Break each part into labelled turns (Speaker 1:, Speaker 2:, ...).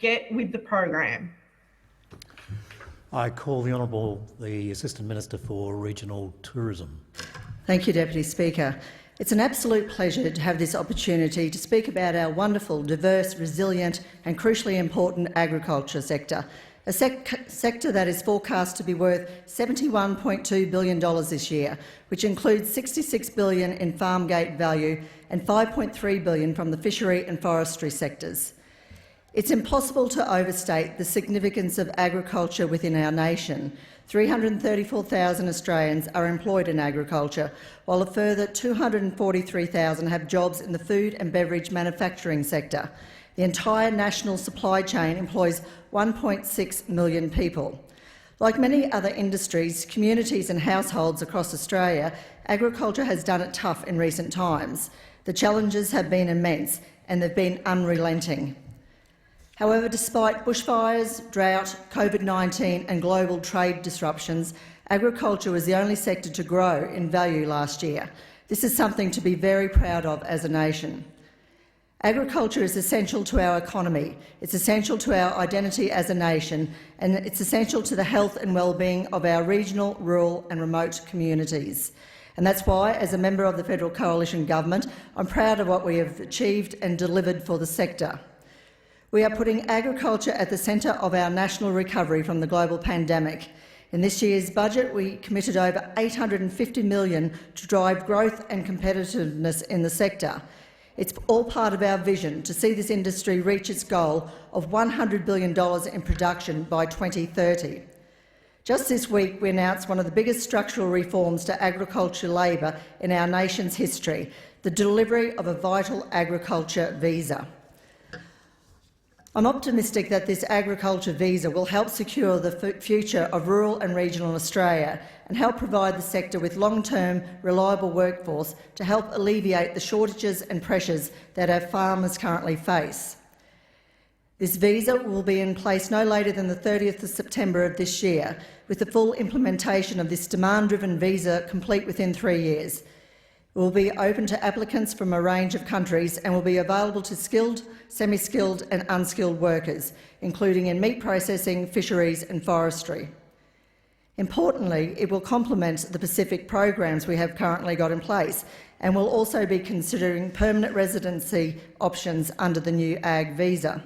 Speaker 1: get with the program.
Speaker 2: I call the Assistant Minister for Regional Tourism.
Speaker 3: Thank you, Deputy Speaker. It's an absolute pleasure to have this opportunity to speak about our wonderful, diverse, resilient and crucially important agriculture sector, a sector that is forecast to be worth $71.2 billion this year, which includes $66 billion in farm gate value and $5.3 billion from the fishery and forestry sectors. It's impossible to overstate the significance of agriculture within our nation. 334,000 Australians are employed in agriculture, while a further 243,000 have jobs in the food and beverage manufacturing sector. The entire national supply chain employs 1.6 million people. Like many other industries, communities and households across Australia, agriculture has done it tough in recent times. The challenges have been immense and they've been unrelenting. However, despite bushfires, drought, COVID-19 and global trade disruptions, agriculture was the only sector to grow in value last year. This is something to be very proud of as a nation. Agriculture is essential to our economy, it's essential to our identity as a nation, and it's essential to the health and well-being of our regional, rural and remote communities. And that's why, as a member of the Federal Coalition Government, I'm proud of what we have achieved and delivered for the sector. We are putting agriculture at the centre of our national recovery from the global pandemic. In this year's budget, we committed over $850 million to drive growth and competitiveness in the sector. It's all part of our vision to see this industry reach its goal of $100 billion in production by 2030. Just this week, we announced one of the biggest structural reforms to agriculture labour in our nation's history, the delivery of a vital agriculture visa. I'm optimistic that this agriculture visa will help secure the future of rural and regional Australia and help provide the sector with long-term, reliable workforce to help alleviate the shortages and pressures that our farmers currently face. This visa will be in place no later than the 30th of September of this year, with the full implementation of this demand-driven visa complete within 3 years. It will be open to applicants from a range of countries and will be available to skilled, semi-skilled and unskilled workers, including in meat processing, fisheries and forestry. Importantly, it will complement the Pacific programs we have currently got in place and will also be considering permanent residency options under the new Ag visa.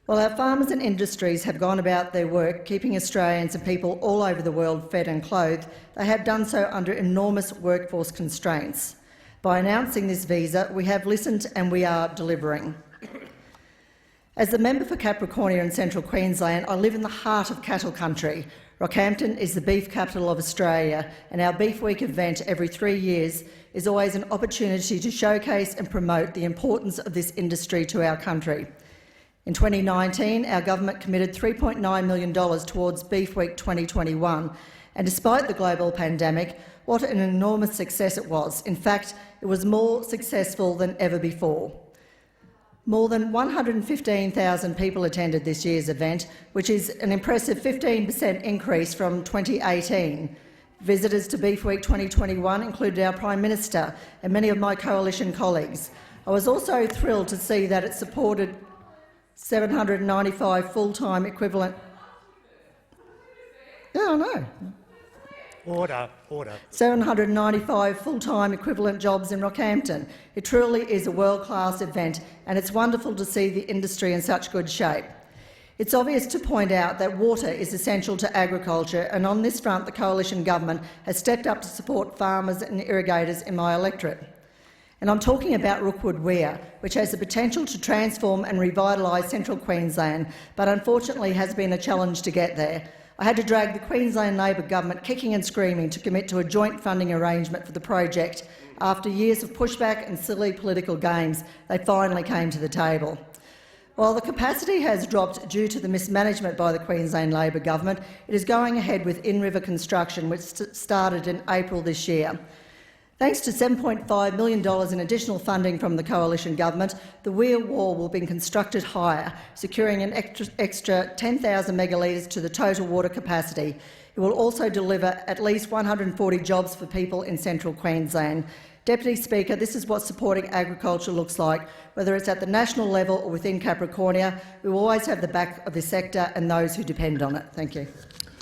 Speaker 3: While our farmers and industries have gone about their work keeping Australians and people all over the world fed and clothed, they have done so under enormous workforce constraints. By announcing this visa, we have listened and we are delivering. As the member for Capricornia and Central Queensland, I live in the heart of cattle country. Rockhampton is the beef capital of Australia, and our Beef Week event every 3 years is always an opportunity to showcase and promote the importance of this industry to our country. In 2019, our government committed $3.9 million towards Beef Week 2021, and despite the global pandemic, what an enormous success it was. In fact, it was more successful than ever before. More than 115,000 people attended this year's event, which is an impressive 15% increase from 2018. Visitors to Beef Week 2021 included our Prime Minister and many of my coalition colleagues. I was also thrilled to see that it supported 795 full-time equivalent. Yeah, I know.
Speaker 2: Order.
Speaker 3: 795 full-time equivalent jobs in Rockhampton. It truly is a world-class event, and it's wonderful to see the industry in such good shape. It's obvious to point out that water is essential to agriculture, and on this front the Coalition Government has stepped up to support farmers and irrigators in my electorate. And I'm talking about Rookwood Weir, which has the potential to transform and revitalise Central Queensland, but unfortunately has been a challenge to get there. I had to drag the Queensland Labor government kicking and screaming to commit to a joint funding arrangement for the project. After years of pushback and silly political games, they finally came to the table. While the capacity has dropped due to the mismanagement by the Queensland Labor government, it is going ahead with in-river construction, which started in April this year. Thanks to $7.5 million in additional funding from the Coalition Government, the Weir Wall will be constructed higher, securing an extra 10,000 megalitres to the total water capacity. It will also deliver at least 140 jobs for people in Central Queensland. Deputy Speaker, this is what supporting agriculture looks like, whether it's at the national level or within Capricornia. We will always have the back of this sector and those who depend on it. Thank you.